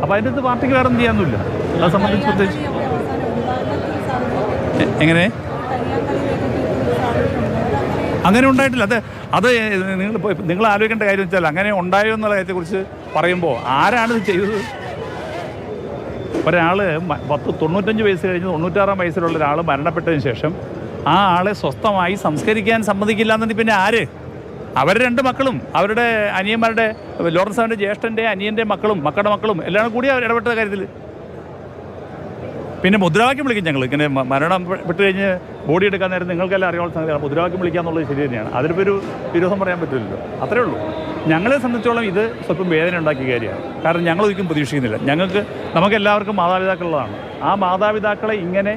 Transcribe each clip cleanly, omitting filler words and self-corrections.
അപ്പോൾ അതിൻ്റെ അടുത്ത് പാർട്ടിക്ക് വേറെ ഒന്നും ചെയ്യാനൊന്നുമില്ല. അത് സംബന്ധിച്ച് പ്രത്യേകിച്ച് എങ്ങനെ അങ്ങനെ ഉണ്ടായിട്ടില്ല. അത് നിങ്ങൾ ആലോചിക്കേണ്ട കാര്യം വെച്ചാൽ അങ്ങനെ ഉണ്ടായോ എന്നുള്ള കാര്യത്തെക്കുറിച്ച് പറയുമ്പോൾ ആരാണ് ഇത് ചെയ്തത്? ഒരാൾ 95 വയസ്സ് കഴിഞ്ഞ് 96 വയസ്സിലുള്ള ഒരാൾ മരണപ്പെട്ടതിന് ശേഷം ആ ആളെ സ്വസ്ഥമായി സംസ്കരിക്കാൻ സമ്മതിക്കില്ല എന്നുണ്ടെങ്കിൽ പിന്നെ ആര്? അവരുടെ 2 മക്കളും അവരുടെ അനിയന്മാരുടെ ലോറൻസ് സാറിൻ്റെ ജ്യേഷ്ഠൻ്റെ അനിയൻ്റെ മക്കളുടെ മക്കളും എല്ലാം കൂടി അവർ ഇടപെട്ട കാര്യത്തിൽ പിന്നെ മുദ്രാവാക്യം വിളിക്കും. ഞങ്ങൾ ഇങ്ങനെ മരണം പെട്ട് കഴിഞ്ഞ് ബോഡി എടുക്കാൻ നേരം നിങ്ങൾക്കെല്ലാം അറിയാവുന്ന സംഗതിയാണ്. മുദ്രാവാക്യം വിളിക്കുക എന്നുള്ളത് ശരി തന്നെയാണ്. അതിലിപ്പോൾ ഒരു വിരോധം പറയാൻ പറ്റില്ലല്ലോ. അത്രേ ഉള്ളൂ. ഞങ്ങളെ സംബന്ധിച്ചോളം ഇത് സ്വല്പം വേദന ഉണ്ടാക്കിയ കാര്യമാണ്. കാരണം ഞങ്ങളൊരിക്കലും പ്രതീക്ഷിക്കുന്നില്ല. നമുക്കെല്ലാവർക്കും മാതാപിതാക്കളുള്ളതാണ്. ആ മാതാപിതാക്കളെ ഇങ്ങനെ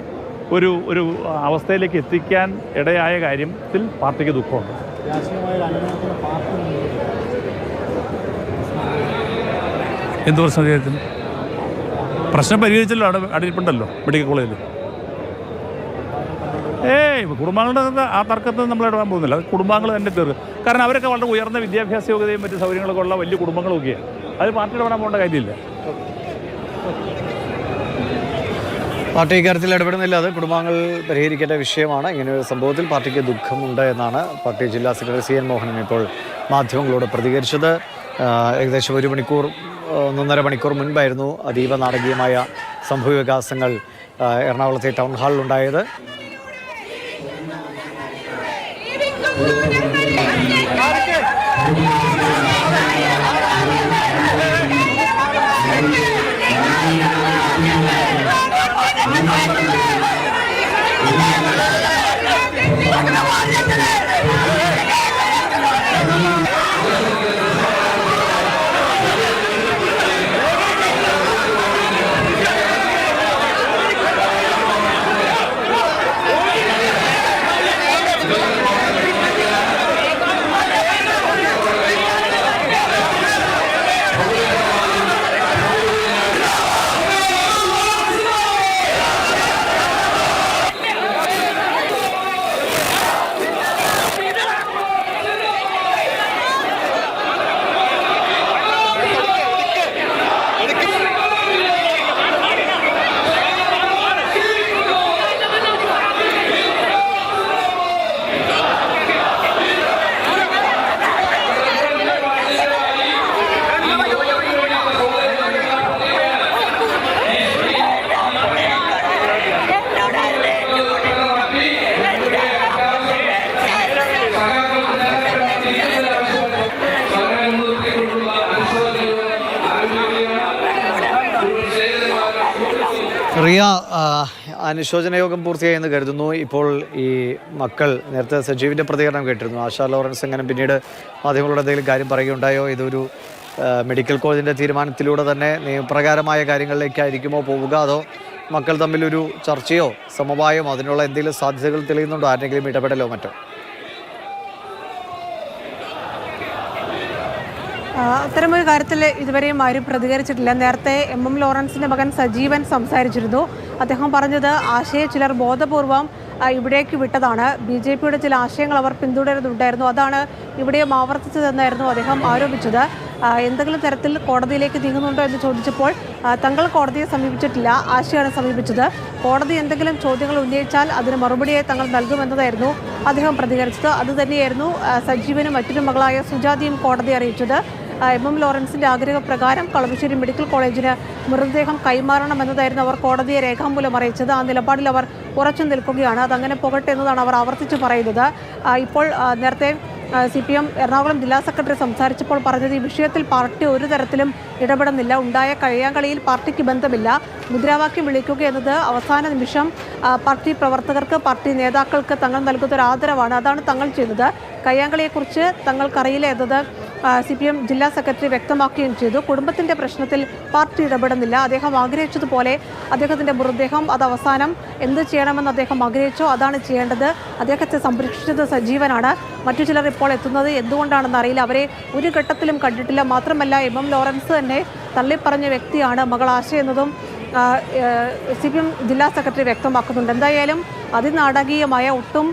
ഒരു അവസ്ഥയിലേക്ക് എത്തിക്കാൻ ഇടയായ കാര്യത്തിൽ പാർട്ടിക്ക് ദുഃഖമുണ്ട്. എന്ത് പ്രശ്നം അദ്ദേഹത്തിന്? പ്രശ്നം പരിഹരിച്ചല്ലോ. അടിയിപ്പുണ്ടല്ലോ മെഡിക്കൽ കോളേജിൽ. കുടുംബാംഗങ്ങളുടെ ആ തർക്കത്തിൽ നമ്മൾ ഇടപെടാൻ പോകുന്നില്ല. അത് കുടുംബാംഗങ്ങൾ തന്നെ തീർക്കും. കാരണം അവരൊക്കെ വളരെ ഉയർന്ന വിദ്യാഭ്യാസ യോഗ്യതയും മറ്റ് സൗകര്യങ്ങളൊക്കെ ഉള്ള വലിയ കുടുംബങ്ങളൊക്കെയാണ്. അത് പാർട്ടി ഇടപെടാൻ പോകേണ്ട കാര്യമില്ല. പാർട്ടി ഇക്കാര്യത്തിൽ ഇടപെടുന്നില്ല. അത് കുടുംബാംഗങ്ങൾ പരിഹരിക്കേണ്ട വിഷയമാണ്. ഇങ്ങനെ ഒരു സംഭവത്തിൽ പാർട്ടിക്ക് ദുഃഖമുണ്ട് എന്നാണ് പാർട്ടി ജില്ലാ സെക്രട്ടറി CN മോഹനൻ ഇപ്പോൾ മാധ്യമങ്ങളോട് പ്രതികരിച്ചത്. ഏകദേശം 1.5 മണിക്കൂർ മുൻപായിരുന്നു അതീവ നാടകീയമായ സംഭവവികാസങ്ങൾ എറണാകുളത്തെ ടൗൺ ഹാളിലുണ്ടായത്. റിയ, അനുശോചന യോഗം പൂർത്തിയായെന്ന് കരുതുന്നു. ഇപ്പോൾ ഈ മക്കൾ, നേരത്തെ സജീവിൻ്റെ പ്രതികരണം കേട്ടിരുന്നു. ആശാ ലോറൻസ് എങ്ങനെ പിന്നീട് മാധ്യമങ്ങളോട് എന്തെങ്കിലും കാര്യം പറയുകയുണ്ടായോ? ഇതൊരു മെഡിക്കൽ കോളേജിൻ്റെ തീരുമാനത്തിലൂടെ തന്നെ നിയമപ്രകാരമായ കാര്യങ്ങളിലേക്കായിരിക്കുമോ പോവുക, അതോ മക്കൾ തമ്മിലൊരു ചർച്ചയോ സമവായമോ അതിനുള്ള എന്തെങ്കിലും സാധ്യതകൾ തെളിയുന്നുണ്ടോ? ആരെങ്കിലും ഇടപെടലോ മറ്റോ? അത്തരമൊരു കാര്യത്തിൽ ഇതുവരെയും ആരും പ്രതികരിച്ചിട്ടില്ല. നേരത്തെ MM ലോറൻസിൻ്റെ മകൻ സജീവൻ സംസാരിച്ചിരുന്നു. അദ്ദേഹം പറഞ്ഞത് ആശയെ ചിലർ ബോധപൂർവം ഇവിടേക്ക് വിട്ടതാണ്. BJPയുടെ ചില ആശയങ്ങൾ അവർ പിന്തുടരുന്നുണ്ടായിരുന്നു. അതാണ് ഇവിടെയും ആവർത്തിച്ചതെന്നായിരുന്നു അദ്ദേഹം ആരോപിച്ചത്. എന്തെങ്കിലും തരത്തിൽ കോടതിയിലേക്ക് നീങ്ങുന്നുണ്ടോ എന്ന് ചോദിച്ചപ്പോൾ തങ്ങൾ കോടതിയെ സമീപിച്ചിട്ടില്ല, ആശയാണ് സമീപിച്ചത്. കോടതി എന്തെങ്കിലും ചോദ്യങ്ങൾ ഉന്നയിച്ചാൽ അതിന് മറുപടിയായി തങ്ങൾ നൽകുമെന്നതായിരുന്നു അദ്ദേഹം പ്രതികരിച്ചത്. അതുതന്നെയായിരുന്നു സജീവനും മറ്റൊരു മകളായ സുജാതയും കോടതിയെ അറിയിച്ചത്. MM ലോറൻസിൻ്റെ ആഗ്രഹപ്രകാരം കളമശ്ശേരി മെഡിക്കൽ കോളേജിന് മൃതദേഹം കൈമാറണമെന്നതായിരുന്നു അവർ കോടതിയെ രേഖാമൂലം അറിയിച്ചത്. ആ നിലപാടിൽ അവർ ഉറച്ചു നിൽക്കുകയാണ്. അതങ്ങനെ പോകട്ടെ എന്നതാണ് അവർ ആവർത്തിച്ച് പറയുന്നത്. ഇപ്പോൾ നേരത്തെ CPM എറണാകുളം ജില്ലാ സെക്രട്ടറി സംസാരിച്ചപ്പോൾ പറഞ്ഞത് ഈ വിഷയത്തിൽ പാർട്ടി ഒരു തരത്തിലും ഇടപെടുന്നില്ല. ഉണ്ടായ കയ്യാങ്കളിയിൽ പാർട്ടിക്ക് ബന്ധമില്ല. മുദ്രാവാക്യം വിളിക്കുക എന്നത് അവസാന നിമിഷം പാർട്ടി പ്രവർത്തകർക്ക്, പാർട്ടി നേതാക്കൾക്ക് തങ്ങൾ നൽകുന്ന ഒരു ആദരവാണ്. അതാണ് തങ്ങൾ ചെയ്യുന്നത്. കയ്യാങ്കളിയെക്കുറിച്ച് തങ്ങൾക്കറിയില്ല എന്നത് CPM ജില്ലാ സെക്രട്ടറി വ്യക്തമാക്കുകയും ചെയ്തു. കുടുംബത്തിൻ്റെ പ്രശ്നത്തിൽ പാർട്ടി ഇടപെടുന്നില്ല. അദ്ദേഹം ആഗ്രഹിച്ചതുപോലെ അദ്ദേഹത്തിൻ്റെ മൃതദേഹം അത് അവസാനം എന്ത് ചെയ്യണമെന്ന് അദ്ദേഹം ആഗ്രഹിച്ചോ അതാണ് ചെയ്യേണ്ടത്. അദ്ദേഹത്തെ സംരക്ഷിച്ചത് സജീവനാണ്. മറ്റു ചിലർ ഇപ്പോൾ എത്തുന്നത് എന്തുകൊണ്ടാണെന്ന് അറിയില്ല. അവരെ ഒരു ഘട്ടത്തിലും കണ്ടിട്ടില്ല. മാത്രമല്ല MM ലോറൻസ് തന്നെ തള്ളിപ്പറഞ്ഞ വ്യക്തിയാണ് മകൾ ആശ എന്നതും CPM ജില്ലാ സെക്രട്ടറി വ്യക്തമാക്കുന്നുണ്ട്. എന്തായാലും അതിനാടകീയമായ ഒട്ടും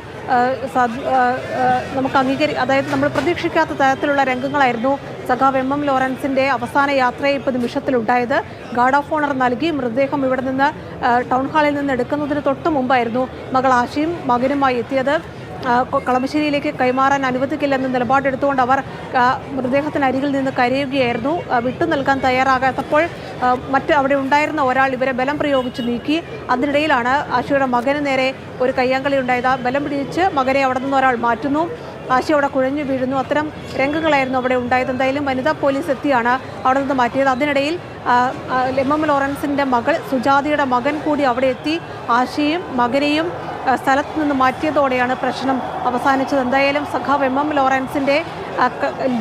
നമുക്ക് അതായത് നമ്മൾ പ്രതീക്ഷിക്കാത്ത തരത്തിലുള്ള രംഗങ്ങളായിരുന്നു സഖാവ് എം ലോറൻസിൻ്റെ അവസാന യാത്രയെ നിമിഷത്തിലുണ്ടായത്. ഗാർഡ് ഓഫ് ഓണർ നൽകി മൃതദേഹം ഇവിടെ നിന്ന് ടൗൺ ഹാളിൽ നിന്ന് എടുക്കുന്നതിന് തൊട്ട് മുമ്പായിരുന്നു മകൾ ആശയും മകനുമായി എത്തിയത്. കളമശ്ശേരിയിലേക്ക് കൈമാറാൻ അനുവദിക്കില്ലെന്ന് നിലപാടെടുത്തുകൊണ്ട് അവർ മൃതദേഹത്തിനരികിൽ നിന്ന് കരയുകയായിരുന്നു. വിട്ടു നൽകാൻ തയ്യാറാകാത്തപ്പോൾ അവിടെ ഉണ്ടായിരുന്ന ഒരാൾ ഇവരെ ബലം പ്രയോഗിച്ച് നീക്കി. അതിനിടയിലാണ് ആശയുടെ മകന് നേരെ ഒരു കയ്യാങ്കളി ഉണ്ടായത്. ബലം പിടിച്ച് മകനെ അവിടെ നിന്ന് ഒരാൾ മാറ്റുന്നു. ആശ അവിടെ കുഴഞ്ഞു വീഴുന്നു. അത്തരം രംഗങ്ങളായിരുന്നു അവിടെ ഉണ്ടായത്. എന്തായാലും വനിതാ പോലീസ് എത്തിയാണ് അവിടെ നിന്ന് മാറ്റിയത്. അതിനിടയിൽ എം ലോറൻസിൻ്റെ മകൾ സുജാതയുടെ മകൻ കൂടി അവിടെ എത്തി ആശയും മകനെയും സ്ഥലത്ത് നിന്ന് മാറ്റിയതോടെയാണ് പ്രശ്നം അവസാനിച്ചത്. എന്തായാലും സഖാവ് എം ലോറൻസിൻ്റെ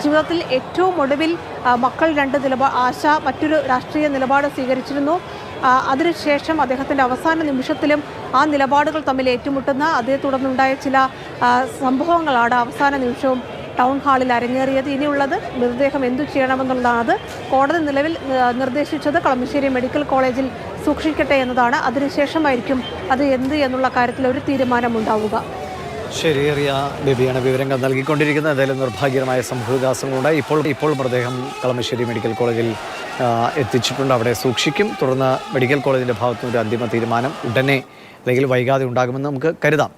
ജീവിതത്തിൽ ഏറ്റവും ഒടുവിൽ മക്കൾ രണ്ട് ആശ മറ്റൊരു രാഷ്ട്രീയ നിലപാട് സ്വീകരിച്ചിരുന്നു. അതിനുശേഷം അദ്ദേഹത്തിൻ്റെ അവസാന നിമിഷത്തിലും ആ നിലപാടുകൾ തമ്മിൽ ഏറ്റുമുട്ടുന്ന അതേ തുടർന്നുണ്ടായ ചില സംഭവങ്ങളാണ് അവസാന നിമിഷവും ടൗൺ ഹാളിൽ അരങ്ങേറിയത്. ഇനിയുള്ളത് മൃതദേഹം എന്തു ചെയ്യണമെന്നുള്ളതാണ്. അത് കോടതി നിലവിൽ നിർദ്ദേശിച്ചത് കളമശ്ശേരി മെഡിക്കൽ കോളേജിൽ സൂക്ഷിക്കട്ടെ എന്നതാണ്. അതിനുശേഷമായിരിക്കും അത് എന്ത് എന്നുള്ള കാര്യത്തിൽ ഒരു തീരുമാനമുണ്ടാവുക. ശരി, റിയ ബേബിയാണ് വിവരങ്ങൾ നൽകിക്കൊണ്ടിരിക്കുന്നത്. എന്തായാലും നിർഭാഗ്യകരമായ സംഭവവികാസങ്ങളുണ്ടായി. ഇപ്പോൾ മൃതദേഹം കളമശ്ശേരി മെഡിക്കൽ കോളേജിൽ എത്തിച്ചിട്ടുണ്ട്. അവിടെ സൂക്ഷിക്കും. തുടർന്ന് മെഡിക്കൽ കോളേജിൻ്റെ ഭാഗത്തുനിന്ന് ഒരു അന്തിമ തീരുമാനം ഉടനെ അല്ലെങ്കിൽ വൈകാതെ ഉണ്ടാകുമെന്ന് നമുക്ക് കരുതാം.